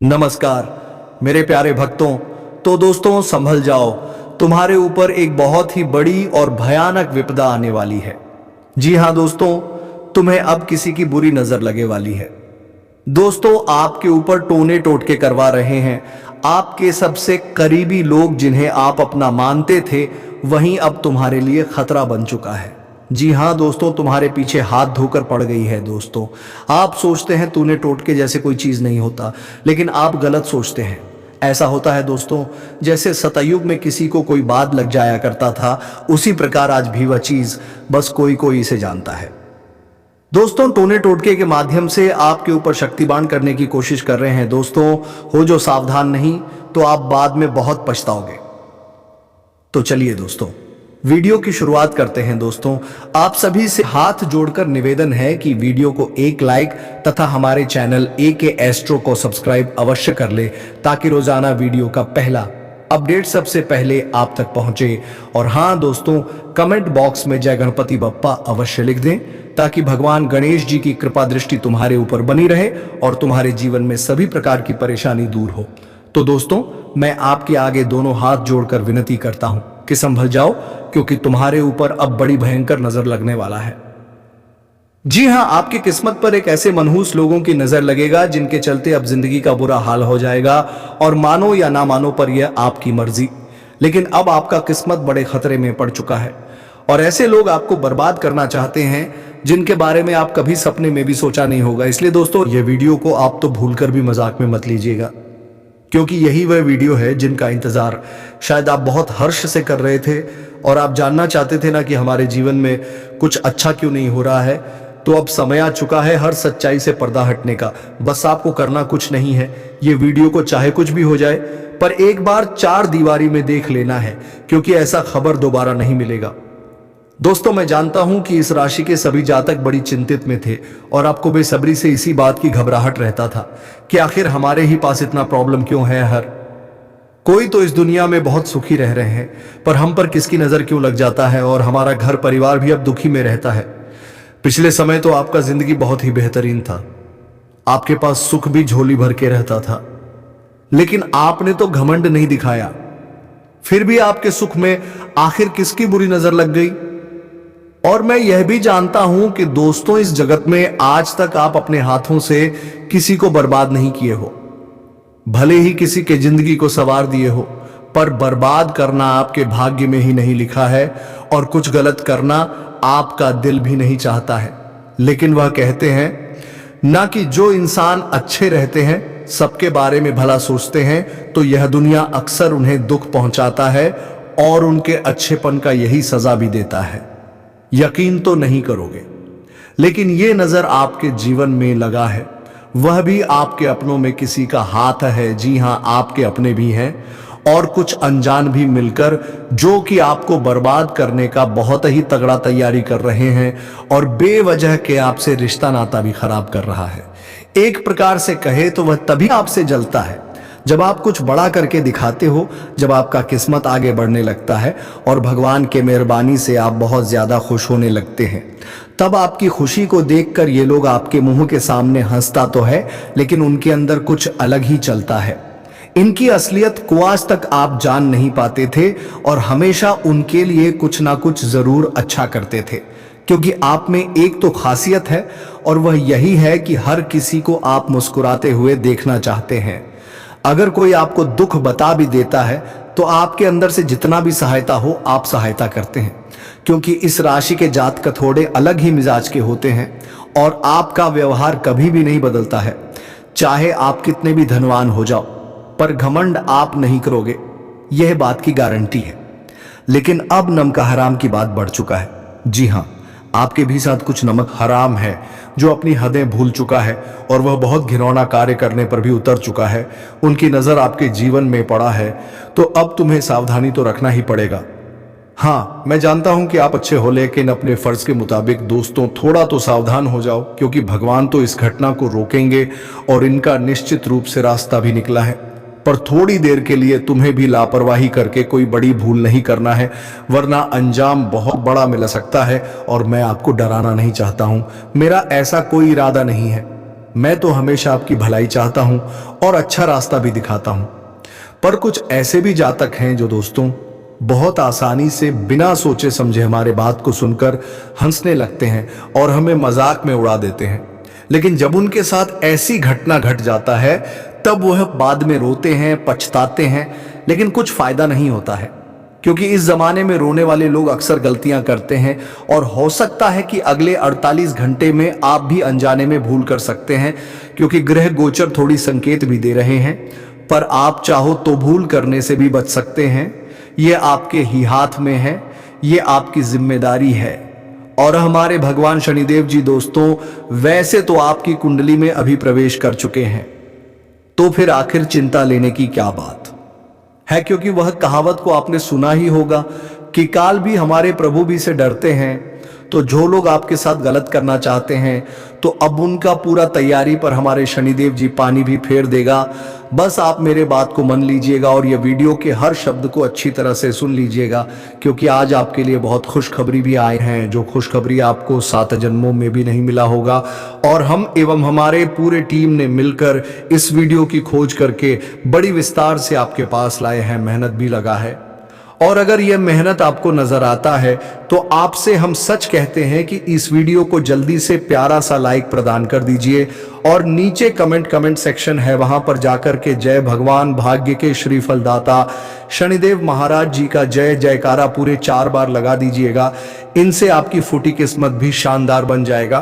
नमस्कार मेरे प्यारे भक्तों। तो दोस्तों संभल जाओ, तुम्हारे ऊपर एक बहुत ही बड़ी और भयानक विपदा आने वाली है। जी हां दोस्तों, तुम्हें अब किसी की बुरी नजर लगे वाली है। दोस्तों, आपके ऊपर टोने टोटके करवा रहे हैं आपके सबसे करीबी लोग, जिन्हें आप अपना मानते थे, वहीं अब तुम्हारे लिए खतरा बन चुका है। जी हां दोस्तों, तुम्हारे पीछे हाथ धोकर पड़ गई है। दोस्तों, आप सोचते हैं टोने टोटके जैसे कोई चीज नहीं होता, लेकिन आप गलत सोचते हैं। ऐसा होता है दोस्तों, जैसे सतयुग में किसी को कोई बात लग जाया करता था, उसी प्रकार आज भी वह चीज बस कोई कोई इसे जानता है। दोस्तों, टोने टोटके के माध्यम से आपके ऊपर शक्तिबान करने की कोशिश कर रहे हैं। दोस्तों, हो जो सावधान, नहीं तो आप बाद में बहुत पछताओगे। तो चलिए दोस्तों, वीडियो की शुरुआत करते हैं। दोस्तों, आप सभी से हाथ जोड़कर निवेदन है कि वीडियो को एक लाइक तथा हमारे चैनल AK एस्ट्रो को सब्सक्राइब अवश्य कर ले, ताकि रोजाना वीडियो का पहला अपडेट सबसे पहले आप तक पहुंचे। और हां दोस्तों, कमेंट बॉक्स में जय गणपति बप्पा अवश्य लिख दें, ताकि भगवान गणेश जी की कृपा दृष्टि तुम्हारे ऊपर बनी रहे और तुम्हारे जीवन में सभी प्रकार की परेशानी दूर हो। तो दोस्तों, मैं आपके आगे दोनों हाथ जोड़कर विनती करता हूं कि संभल जाओ, क्योंकि तुम्हारे ऊपर अब बड़ी भयंकर नजर लगने वाला है। जी हां, आपकी किस्मत पर एक ऐसे मनहूस लोगों की नजर लगेगा, जिनके चलते अब जिंदगी का बुरा हाल हो जाएगा। और मानो या ना मानो पर यह आपकी मर्जी, लेकिन अब आपका किस्मत बड़े खतरे में पड़ चुका है। और ऐसे लोग आपको बर्बाद करना चाहते हैं, जिनके बारे में आप कभी सपने में भी सोचा नहीं होगा। इसलिए दोस्तों, यह वीडियो को आप तो भूलकर भी मजाक में मत लीजिएगा, क्योंकि यही वह वीडियो है जिनका इंतजार शायद आप बहुत हर्ष से कर रहे थे, और आप जानना चाहते थे ना कि हमारे जीवन में कुछ अच्छा क्यों नहीं हो रहा है। तो अब समय आ चुका है हर सच्चाई से पर्दा हटने का। बस आपको करना कुछ नहीं है, ये वीडियो को चाहे कुछ भी हो जाए, पर एक बार चार दीवारी में देख लेना है, क्योंकि ऐसा खबर दोबारा नहीं मिलेगा। दोस्तों, मैं जानता हूं कि इस राशि के सभी जातक बड़ी चिंतित में थे, और आपको बेसब्री से इसी बात की घबराहट रहता था कि आखिर हमारे ही पास इतना प्रॉब्लम क्यों है। हर कोई तो इस दुनिया में बहुत सुखी रह रहे हैं, पर हम पर किसकी नजर क्यों लग जाता है, और हमारा घर परिवार भी अब दुखी में रहता है। पिछले समय तो आपका जिंदगी बहुत ही बेहतरीन था, आपके पास सुख भी झोली भर के रहता था, लेकिन आपने तो घमंड नहीं दिखाया। फिर भी आपके सुख में आखिर किसकी बुरी नजर लग गई। और मैं यह भी जानता हूं कि दोस्तों, इस जगत में आज तक आप अपने हाथों से किसी को बर्बाद नहीं किए हो। भले ही किसी के जिंदगी को संवार दिए हो, पर बर्बाद करना आपके भाग्य में ही नहीं लिखा है, और कुछ गलत करना आपका दिल भी नहीं चाहता है। लेकिन वह कहते हैं ना कि जो इंसान अच्छे रहते हैं, सबके बारे में भला सोचते हैं, तो यह दुनिया अक्सर उन्हें दुख पहुंचाता है, और उनके अच्छेपन का यही सजा भी देता है। यकीन तो नहीं करोगे, लेकिन यह नजर आपके जीवन में लगा है, वह भी आपके अपनों में किसी का हाथ है। जी हां, आपके अपने भी हैं, और कुछ अनजान भी मिलकर, जो कि आपको बर्बाद करने का बहुत ही तगड़ा तैयारी कर रहे हैं, और बेवजह के आपसे रिश्ता नाता भी खराब कर रहा है। एक प्रकार से कहे तो वह तभी आपसे जलता है जब आप कुछ बड़ा करके दिखाते हो, जब आपका किस्मत आगे बढ़ने लगता है, और भगवान के मेहरबानी से आप बहुत ज्यादा खुश होने लगते हैं। तब आपकी खुशी को देखकर ये लोग आपके मुंह के सामने हंसता तो है, लेकिन उनके अंदर कुछ अलग ही चलता है। इनकी असलियत को आज तक आप जान नहीं पाते थे, और हमेशा उनके लिए कुछ ना कुछ जरूर अच्छा करते थे, क्योंकि आप में एक तो खासियत है, और वह यही है कि हर किसी को आप मुस्कुराते हुए देखना चाहते हैं। अगर कोई आपको दुख बता भी देता है, तो आपके अंदर से जितना भी सहायता हो आप सहायता करते हैं, क्योंकि इस राशि के जातक थोड़े अलग ही मिजाज के होते हैं, और आपका व्यवहार कभी भी नहीं बदलता है, चाहे आप कितने भी धनवान हो जाओ। पर घमंड आप नहीं करोगे, यह बात की गारंटी है। लेकिन अब नमक हराम की बात बढ़ चुका है। जी हां, आपके भी साथ कुछ नमक हराम है, जो अपनी हदें भूल चुका है, और वह बहुत घिनौना कार्य करने पर भी उतर चुका है। उनकी नजर आपके जीवन में पड़ा है, तो अब तुम्हें सावधानी तो रखना ही पड़ेगा। हाँ, मैं जानता हूं कि आप अच्छे हो, लेकिन अपने फर्ज के मुताबिक दोस्तों थोड़ा तो सावधान हो जाओ, क्योंकि भगवान तो इस घटना को रोकेंगे, और इनका निश्चित रूप से रास्ता भी निकला है। पर थोड़ी देर के लिए तुम्हें भी लापरवाही करके कोई बड़ी भूल नहीं करना है, वरना अंजाम बहुत बड़ा मिल सकता है, और मैं आपको डराना नहीं चाहता हूं। मेरा ऐसा कोई इरादा नहीं है, मैं तो हमेशा आपकी भलाई चाहता हूं और अच्छा रास्ता भी दिखाता हूं। पर कुछ ऐसे भी जातक हैं जो दोस्तों बहुत आसानी से बिना सोचे समझे हमारे बात को सुनकर हंसने लगते हैं और हमें मजाक में उड़ा देते हैं। लेकिन जब उनके साथ ऐसी घटना घट जाता है तब वह बाद में रोते हैं, पछताते हैं, लेकिन कुछ फायदा नहीं होता है, क्योंकि इस जमाने में रोने वाले लोग अक्सर गलतियां करते हैं और हो सकता है कि अगले 48 घंटे में आप भी अनजाने में भूल कर सकते हैं, क्योंकि ग्रह गोचर थोड़ी संकेत भी दे रहे हैं। पर आप चाहो तो भूल करने से भी बच सकते हैं। ये आपके ही हाथ में है, ये आपकी जिम्मेदारी है। और हमारे भगवान शनिदेव जी दोस्तों वैसे तो आपकी कुंडली में अभी प्रवेश कर चुके हैं, तो फिर आखिर चिंता लेने की क्या बात है, क्योंकि वह कहावत को आपने सुना ही होगा कि काल भी हमारे प्रभु भी से डरते हैं। तो जो लोग आपके साथ गलत करना चाहते हैं तो अब उनका पूरा तैयारी पर हमारे शनिदेव जी पानी भी फेर देगा। बस आप मेरे बात को मान लीजिएगा और ये वीडियो के हर शब्द को अच्छी तरह से सुन लीजिएगा, क्योंकि आज आपके लिए बहुत खुशखबरी भी आए हैं, जो खुशखबरी आपको 7 जन्मों में भी नहीं मिला होगा। और हम एवं हमारे पूरे टीम ने मिलकर इस वीडियो की खोज करके बड़ी विस्तार से आपके पास लाए हैं, मेहनत भी लगा है। और अगर यह मेहनत आपको नजर आता है तो आपसे हम सच कहते हैं कि इस वीडियो को जल्दी से प्यारा सा लाइक प्रदान कर दीजिए और नीचे कमेंट सेक्शन है, वहां पर जाकर के जय भगवान भाग्य के श्री फलदाता शनिदेव महाराज जी का जय जयकारा पूरे 4 बार लगा दीजिएगा। इनसे आपकी फूटी किस्मत भी शानदार बन जाएगा।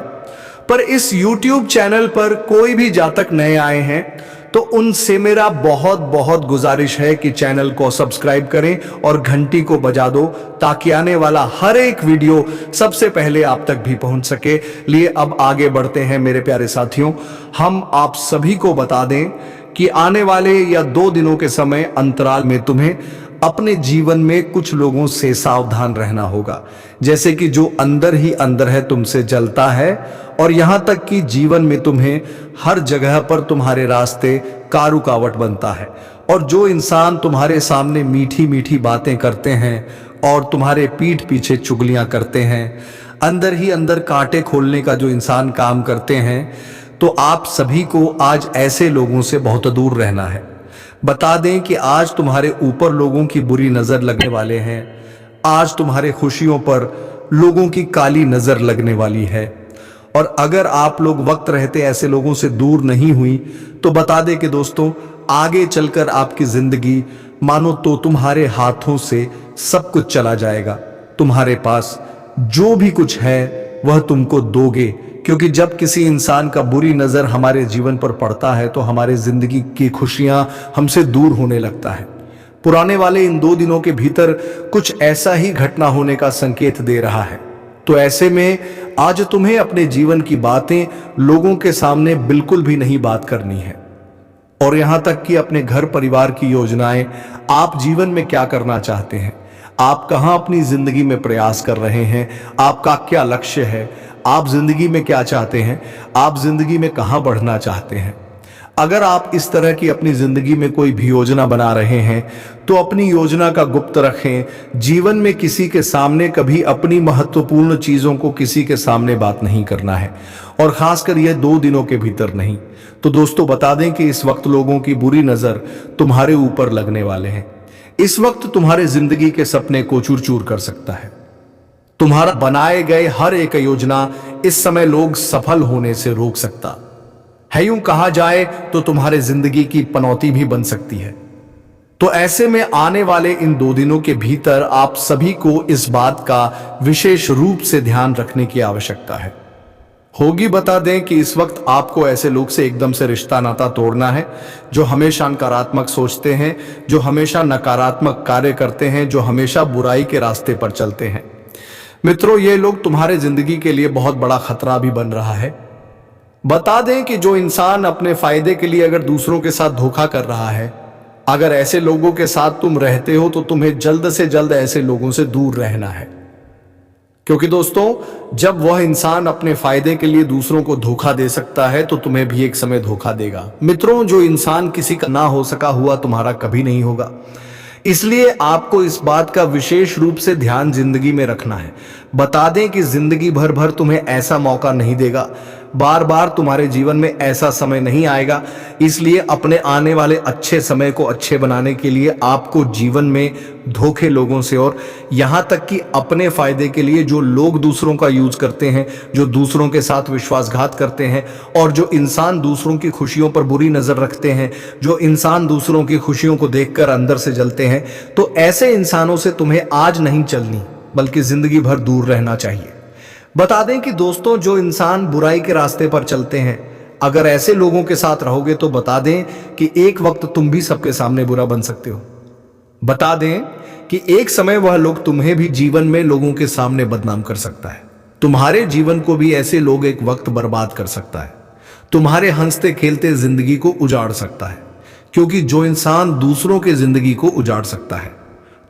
पर इस YouTube चैनल पर कोई भी जातक नए आए हैं तो उनसे मेरा बहुत बहुत गुजारिश है कि चैनल को सब्सक्राइब करें और घंटी को बजा दो, ताकि आने वाला हर एक वीडियो सबसे पहले आप तक भी पहुंच सके। लिए अब आगे बढ़ते हैं मेरे प्यारे साथियों। हम आप सभी को बता दें कि आने वाले या 2 दिनों के समय अंतराल में तुम्हें अपने जीवन में कुछ लोगों से सावधान रहना होगा, जैसे कि जो अंदर ही अंदर है तुमसे जलता है, और यहां तक कि जीवन में तुम्हें हर जगह पर तुम्हारे रास्ते का रुकावट बनता है। और जो इंसान तुम्हारे सामने मीठी मीठी बातें करते हैं और तुम्हारे पीठ पीछे चुगलियां करते हैं, अंदर ही अंदर कांटे खोलने का जो इंसान काम करते हैं, तो आप सभी को आज ऐसे लोगों से बहुत दूर रहना है। बता दें कि आज तुम्हारे ऊपर लोगों की बुरी नजर लगने वाले हैं, आज तुम्हारे खुशियों पर लोगों की काली नजर लगने वाली है। और अगर आप लोग वक्त रहते ऐसे लोगों से दूर नहीं हुई तो बता दें कि दोस्तों आगे चलकर आपकी जिंदगी मानो तो तुम्हारे हाथों से सब कुछ चला जाएगा। तुम्हारे पास जो भी कुछ है वह तुमको दोगे, क्योंकि जब किसी इंसान का बुरी नजर हमारे जीवन पर पड़ता है तो हमारे जिंदगी की खुशियां हमसे दूर होने लगता है। पुराने वाले इन 2 दिनों के भीतर कुछ ऐसा ही घटना होने का संकेत दे रहा है। तो ऐसे में आज तुम्हें अपने जीवन की बातें लोगों के सामने बिल्कुल भी नहीं बात करनी है, और यहां तक कि अपने घर परिवार की योजनाएं, आप जीवन में क्या करना चाहते हैं, आप कहां अपनी जिंदगी में प्रयास कर रहे हैं, आपका क्या लक्ष्य है, आप जिंदगी में क्या चाहते हैं, आप जिंदगी में कहां बढ़ना चाहते हैं। अगर आप इस तरह की अपनी जिंदगी में कोई भी योजना बना रहे हैं तो अपनी योजना का गुप्त रखें। जीवन में किसी के सामने कभी अपनी महत्वपूर्ण चीजों को किसी के सामने बात नहीं करना है, और खासकर यह 2 दिनों के भीतर नहीं। तो दोस्तों बता दें कि इस वक्त लोगों की बुरी नजर तुम्हारे ऊपर लगने वाले हैं। इस वक्त तुम्हारे जिंदगी के सपने को चूर चूर कर सकता है। तुम्हारा बनाए गए हर एक योजना इस समय लोग सफल होने से रोक सकता है। यूं कहा जाए तो तुम्हारे जिंदगी की पनौती भी बन सकती है। तो ऐसे में आने वाले इन 2 दिनों के भीतर आप सभी को इस बात का विशेष रूप से ध्यान रखने की आवश्यकता है होगी। बता दें कि इस वक्त आपको ऐसे लोग से एकदम से रिश्ता नाता तोड़ना है जो हमेशा नकारात्मक सोचते हैं, जो हमेशा नकारात्मक कार्य करते हैं, जो हमेशा बुराई के रास्ते पर चलते हैं। मित्रों, ये लोग तुम्हारे जिंदगी के लिए बहुत बड़ा खतरा भी बन रहा है। बता दें कि जो इंसान अपने फायदे के लिए अगर दूसरों के साथ धोखा कर रहा है, अगर ऐसे लोगों के साथ तुम रहते हो तो तुम्हें जल्द से जल्द ऐसे लोगों से दूर रहना है, क्योंकि दोस्तों जब वह इंसान अपने फायदे के लिए दूसरों को धोखा दे सकता है तो तुम्हें भी एक समय धोखा देगा। मित्रों, जो इंसान किसी का ना हो सका हुआ तुम्हारा कभी नहीं होगा, इसलिए आपको इस बात का विशेष रूप से ध्यान जिंदगी में रखना है। बता दें कि जिंदगी भर तुम्हें ऐसा मौका नहीं देगा। बार बार तुम्हारे जीवन में ऐसा समय नहीं आएगा। इसलिए अपने आने वाले अच्छे समय को अच्छे बनाने के लिए आपको जीवन में धोखे लोगों से और यहाँ तक कि अपने फायदे के लिए जो लोग दूसरों का यूज करते हैं, जो दूसरों के साथ विश्वासघात करते हैं और जो इंसान दूसरों की खुशियों पर बुरी नजर रखते हैं, जो इंसान दूसरों की खुशियों को देखकर अंदर से जलते हैं, तो ऐसे इंसानों से तुम्हें आज नहीं चलनी बल्कि जिंदगी भर दूर रहना चाहिए। बता दें कि दोस्तों, जो इंसान बुराई के रास्ते पर चलते हैं, अगर ऐसे लोगों के साथ रहोगे तो बता दें कि एक वक्त तुम भी सबके सामने बुरा बन सकते हो। बता दें कि एक समय वह लोग तुम्हें भी जीवन में लोगों के सामने बदनाम कर सकता है। तुम्हारे जीवन को भी ऐसे लोग एक वक्त बर्बाद कर सकता है, तुम्हारे हंसते खेलते जिंदगी को उजाड़ सकता है। क्योंकि जो इंसान दूसरों की जिंदगी को उजाड़ सकता है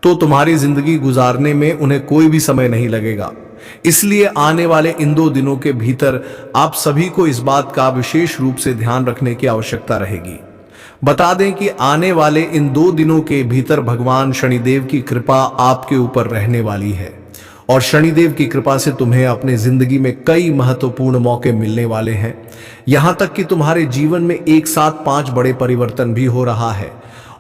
तो तुम्हारी जिंदगी गुजारने में उन्हें कोई भी समय नहीं लगेगा। इसलिए आने वाले इन 2 दिनों के भीतर आप सभी को इस बात का विशेष रूप से ध्यान रखने की आवश्यकता रहेगी। बता दें कि आने वाले इन 2 दिनों के भीतर भगवान शनिदेव की कृपा आपके ऊपर रहने वाली है और शनिदेव की कृपा से तुम्हें अपने जिंदगी में कई महत्वपूर्ण मौके मिलने वाले हैं। यहां तक कि तुम्हारे जीवन में एक साथ 5 बड़े परिवर्तन भी हो रहा है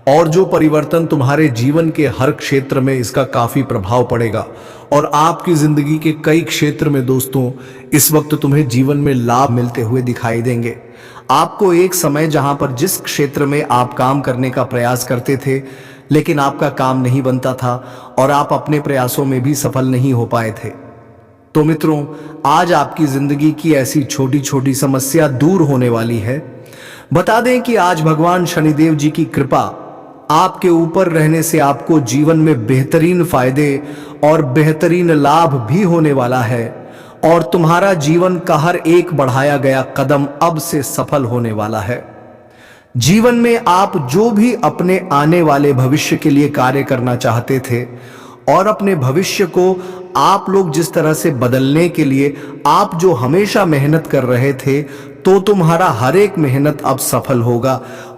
और जो परिवर्तन तुम्हारे जीवन के हर क्षेत्र में इसका काफी प्रभाव पड़ेगा और आपकी जिंदगी के कई क्षेत्र में दोस्तों इस वक्त तुम्हें जीवन में लाभ मिलते हुए दिखाई देंगे। आपको एक समय जहां पर जिस क्षेत्र में आप काम करने का प्रयास करते थे लेकिन आपका काम नहीं बनता था और आप अपने प्रयासों में भी सफल नहीं हो पाए थे, तो मित्रों आज आपकी जिंदगी की ऐसी छोटी छोटी समस्या दूर होने वाली है। बता दें कि आज भगवान शनिदेव जी की कृपा आपके ऊपर रहने से आपको जीवन में बेहतरीन फायदे और बेहतरीन लाभ भी होने वाला है और तुम्हारा जीवन का हर एक बढ़ाया गया कदम अब से सफल होने वाला है। जीवन में आप जो भी अपने आने वाले भविष्य के लिए कार्य करना चाहते थे और अपने भविष्य को आप लोग जिस तरह से बदलने के लिए आप जो हमेशा मेहनत कर रहे थे, तो तुम्हारा हर एक मेहनत अब सफल होगा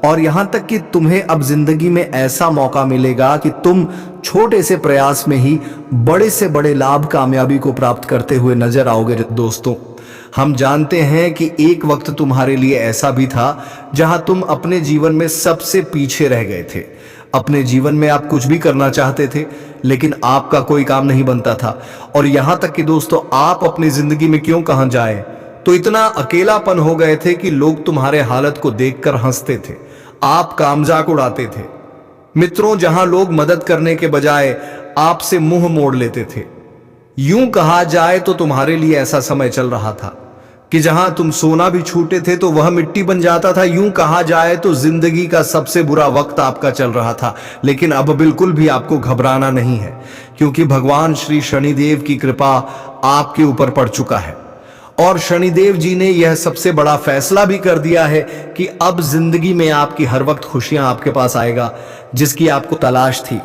और यहां तक कि तुम्हें अब जिंदगी में ऐसा मौका मिलेगा कि तुम छोटे से प्रयास में ही बड़े से बड़े लाभ कामयाबी को प्राप्त करते हुए नजर आओगे। दोस्तों, हम जानते हैं कि एक वक्त तुम्हारे लिए ऐसा भी था जहां तुम अपने जीवन में सबसे पीछे रह गए थे। अपने जीवन में आप कुछ भी करना चाहते थे लेकिन आपका कोई काम नहीं बनता था और यहां तक कि दोस्तों आप अपनी जिंदगी में क्यों कहां जाए तो इतना अकेलापन हो गए थे कि लोग तुम्हारे हालत को देखकर हंसते थे, आप का मजाक उड़ाते थे। मित्रों, जहां लोग मदद करने के बजाय आपसे मुंह मोड़ लेते थे, यूं कहा जाए तो तुम्हारे लिए ऐसा समय चल रहा था कि जहां तुम सोना भी छूटे थे तो वह मिट्टी बन जाता था। यूं कहा जाए तो जिंदगी का सबसे बुरा वक्त आपका चल रहा था, लेकिन अब बिल्कुल भी आपको घबराना नहीं है क्योंकि भगवान श्री शनिदेव की कृपा आपके ऊपर पड़ चुका है और शनिदेव जी ने यह सबसे बड़ा फैसला भी कर दिया है कि अब जिंदगी में आपकी हर वक्त खुशियां आपके पास आएगा जिसकी आपको तलाश थी।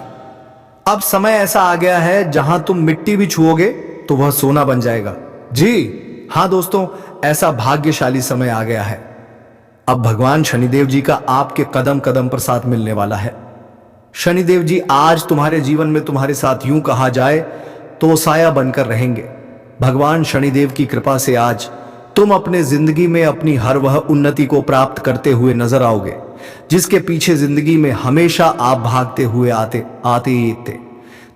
अब समय ऐसा आ गया है जहां तुम मिट्टी भी छुओगे तो वह सोना बन जाएगा। जी हाँ दोस्तों, ऐसा भाग्यशाली समय आ गया है। अब भगवान शनिदेव जी का आपके कदम कदम पर साथ मिलने वाला है। शनिदेव जी आज तुम्हारे जीवन में तुम्हारे साथ यूं कहा जाए तो साया बनकर रहेंगे। भगवान शनिदेव की कृपा से आज तुम अपने जिंदगी में अपनी हर वह उन्नति को प्राप्त करते हुए नजर आओगे जिसके पीछे जिंदगी में हमेशा आप भागते हुए आते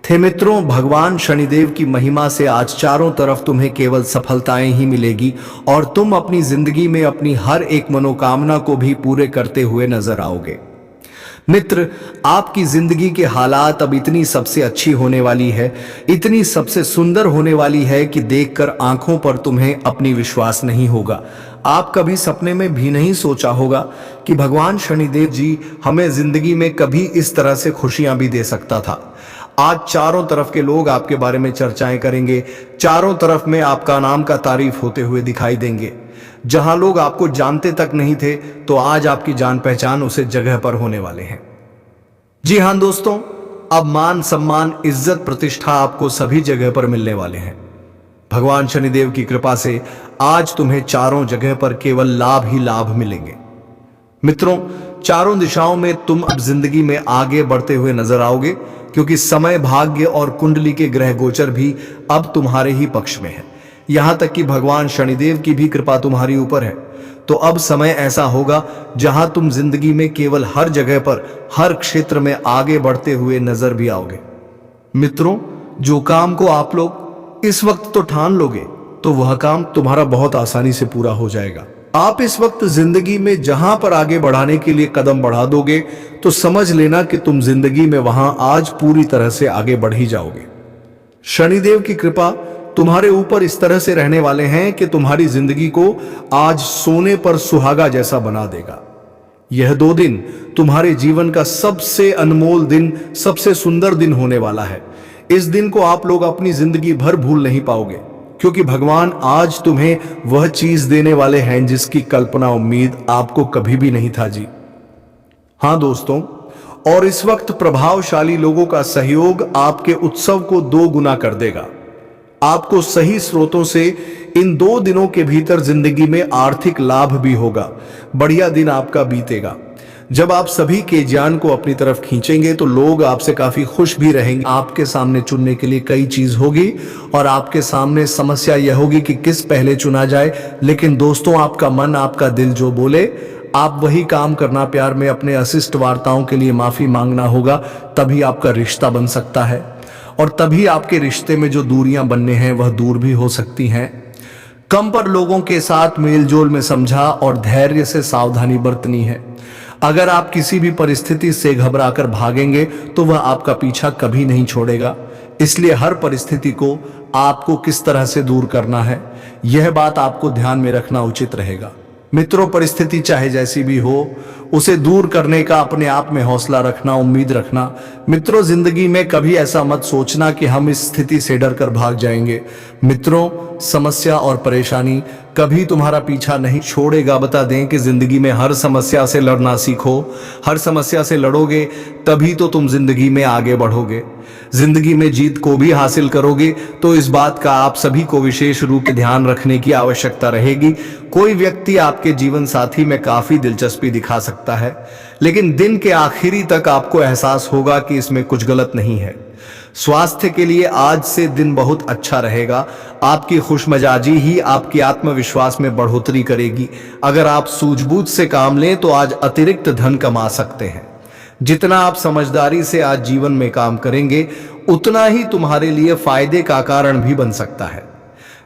थे। मित्रों, भगवान शनिदेव की महिमा से आज चारों तरफ तुम्हें केवल सफलताएं ही मिलेगी और तुम अपनी जिंदगी में अपनी हर एक मनोकामना को भी पूरे करते हुए नजर आओगे। मित्र, आपकी जिंदगी के हालात अब इतनी सबसे अच्छी होने वाली है, इतनी सबसे सुंदर होने वाली है कि देखकर आंखों पर तुम्हें अपनी विश्वास नहीं होगा। आप कभी सपने में भी नहीं सोचा होगा कि भगवान शनिदेव जी हमें जिंदगी में कभी इस तरह से खुशियां भी दे सकता था। आज चारों तरफ के लोग आपके बारे में चर्चाएं करेंगे, चारों तरफ में आपका नाम का तारीफ होते हुए दिखाई देंगे। जहां लोग आपको जानते तक नहीं थे तो आज आपकी जान पहचान उसे जगह पर होने वाले हैं। जी हां दोस्तों, अब मान सम्मान इज्जत प्रतिष्ठा आपको सभी जगह पर मिलने वाले हैं। भगवान शनिदेव की कृपा से आज तुम्हें चारों जगह पर केवल लाभ ही लाभ मिलेंगे। मित्रों, चारों दिशाओं में तुम अब जिंदगी में आगे बढ़ते हुए नजर आओगे क्योंकि समय, भाग्य और कुंडली के ग्रह गोचर भी अब तुम्हारे ही पक्ष में है। यहां तक कि भगवान शनिदेव की भी कृपा तुम्हारी ऊपर है। तो अब समय ऐसा होगा जहां तुम जिंदगी में केवल हर जगह पर, हर क्षेत्र में आगे बढ़ते हुए नजर भी आओगे। मित्रों, जो काम को आप लोग इस वक्त तो ठान लोगे, तो वह काम तुम्हारा बहुत आसानी से पूरा हो जाएगा। आप इस वक्त जिंदगी में जहां पर आगे बढ़ाने के लिए कदम बढ़ा दोगे, तो समझ लेना कि तुम जिंदगी में वहां आज पूरी तरह से आगे बढ़ ही जाओगे। शनिदेव की कृपा तुम्हारे ऊपर इस तरह से रहने वाले हैं कि तुम्हारी जिंदगी को आज सोने पर सुहागा जैसा बना देगा। यह 2 दिन तुम्हारे जीवन का सबसे अनमोल दिन, सबसे सुंदर दिन होने वाला है। इस दिन को आप लोग अपनी जिंदगी भर भूल नहीं पाओगे, क्योंकि भगवान आज तुम्हें वह चीज देने वाले हैं जिसकी कल्पना, उम्मीद आपको कभी भी नहीं था जी। हां दोस्तों, और इस वक्त प्रभावशाली लोगों का सहयोग आपके उत्सव को 2 गुना कर देगा। आपको सही स्रोतों से इन 2 दिनों के भीतर जिंदगी में आर्थिक लाभ भी होगा। बढ़िया दिन आपका बीतेगा। जब आप सभी के ज्ञान को अपनी तरफ खींचेंगे तो लोग आपसे काफी खुश भी रहेंगे। आपके सामने चुनने के लिए कई चीज होगी और आपके सामने समस्या यह होगी कि किस पहले चुना जाए। लेकिन दोस्तों, आपका मन, आपका दिल जो बोले, आप वही काम करना। प्यार में अपने अशिष्ट वार्ताओं के लिए माफी मांगना होगा, तभी आपका रिश्ता बन सकता है और तभी आपके रिश्ते में जो दूरियां बनने हैं वह दूर भी हो सकती हैं। कम पर लोगों के साथ मेलजोल में समझा और धैर्य से सावधानी बरतनी है। अगर आप किसी भी परिस्थिति से घबराकर भागेंगे तो वह आपका पीछा कभी नहीं छोड़ेगा। इसलिए हर परिस्थिति को आपको किस तरह से दूर करना है, यह बात आपको ध्यान में रखना उचित रहेगा। मित्रों, परिस्थिति चाहे जैसी भी हो, उसे दूर करने का अपने आप में हौसला रखना, उम्मीद रखना। मित्रों, जिंदगी में कभी ऐसा मत सोचना कि हम इस स्थिति से डरकर भाग जाएंगे। मित्रों, समस्या और परेशानी कभी तुम्हारा पीछा नहीं छोड़ेगा। बता दें कि जिंदगी में हर समस्या से लड़ना सीखो। हर समस्या से लड़ोगे तभी तो तुम जिंदगी में आगे बढ़ोगे, जिंदगी में जीत को भी हासिल करोगे। तो इस बात का आप सभी को विशेष रूप से ध्यान रखने की आवश्यकता रहेगी। कोई व्यक्ति आपके जीवन साथी में काफी दिलचस्पी दिखा सकता है, लेकिन दिन के आखिरी तक आपको एहसास होगा कि इसमें कुछ गलत नहीं है। स्वास्थ्य के लिए आज से दिन बहुत अच्छा रहेगा। आपकी खुशमिजाजी ही आपकी आत्मविश्वास में बढ़ोतरी करेगी। अगर आप सूझबूझ से काम लें तो आज अतिरिक्त धन कमा सकते हैं। जितना आप समझदारी से आज जीवन में काम करेंगे, उतना ही तुम्हारे लिए फायदे का कारण भी बन सकता है।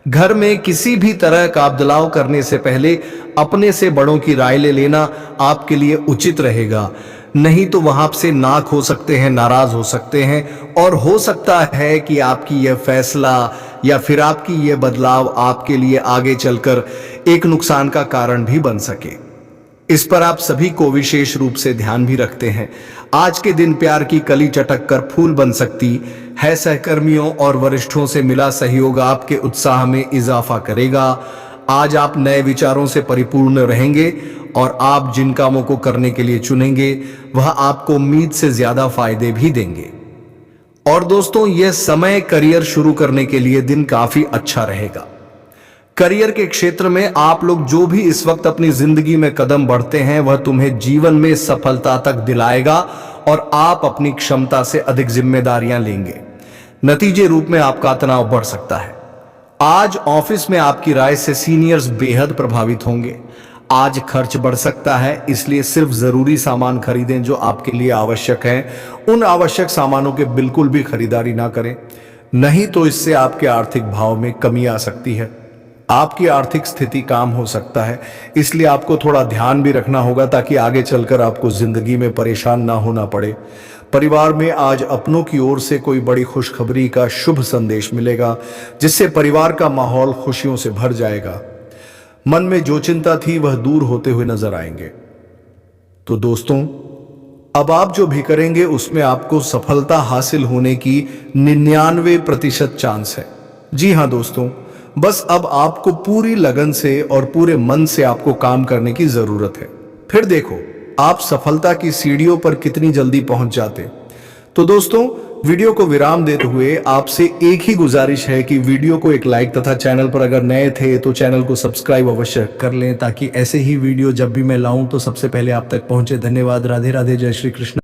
घर में किसी भी तरह का बदलाव करने से पहले अपने से बड़ों की राय ले लेना आपके लिए उचित रहेगा। नहीं तो वह आपसे नाक हो सकते हैं, नाराज हो सकते हैं और हो सकता है कि आपकी यह फैसला या फिर आपकी यह बदलाव आपके लिए आगे चलकर एक नुकसान का कारण भी बन सके। इस पर आप सभी को विशेष रूप से ध्यान भी रखते हैं। आज के दिन प्यार की कली चटक कर फूल बन सकती है। सहकर्मियों और वरिष्ठों से मिला सहयोग आपके उत्साह में इजाफा करेगा। आज आप नए विचारों से परिपूर्ण रहेंगे और आप जिन कामों को करने के लिए चुनेंगे वह आपको उम्मीद से ज्यादा फायदे भी देंगे। और दोस्तों, यह समय करियर शुरू करने के लिए दिन काफी अच्छा रहेगा। करियर के क्षेत्र में आप लोग जो भी इस वक्त अपनी जिंदगी में कदम बढ़ते हैं वह तुम्हें जीवन में सफलता तक दिलाएगा और आप अपनी क्षमता से अधिक जिम्मेदारियां लेंगे। नतीजे रूप में आपका तनाव बढ़ सकता है। आज ऑफिस में आपकी राय से सीनियर्स बेहद प्रभावित होंगे। आज खर्च बढ़ सकता है, इसलिए सिर्फ जरूरी सामान खरीदें जो आपके लिए आवश्यक हैं। उन आवश्यक सामानों के बिल्कुल भी खरीदारी ना करें, नहीं तो इससे आपके आर्थिक भाव में कमी आ सकती है। आपकी आर्थिक स्थिति काम हो सकता है, इसलिए आपको थोड़ा ध्यान भी रखना होगा ताकि आगे चलकर आपको जिंदगी में परेशान ना होना पड़े। परिवार में आज अपनों की ओर से कोई बड़ी खुशखबरी का शुभ संदेश मिलेगा, जिससे परिवार का माहौल खुशियों से भर जाएगा। मन में जो चिंता थी वह दूर होते हुए नजर आएंगे। तो दोस्तों, अब आप जो भी करेंगे उसमें आपको सफलता हासिल होने की 99% चांस है। जी हाँ दोस्तों, बस अब आपको पूरी लगन से और पूरे मन से आपको काम करने की जरूरत है। फिर देखो आप सफलता की सीढ़ियों पर कितनी जल्दी पहुंच जाते। तो दोस्तों, वीडियो को विराम देते हुए आपसे एक ही गुजारिश है कि वीडियो को एक लाइक तथा चैनल पर अगर नए थे तो चैनल को सब्सक्राइब अवश्य कर लें, ताकि ऐसे ही वीडियो जब भी मैं लाऊं तो सबसे पहले आप तक पहुंचे। धन्यवाद। राधे राधे। जय श्री कृष्ण।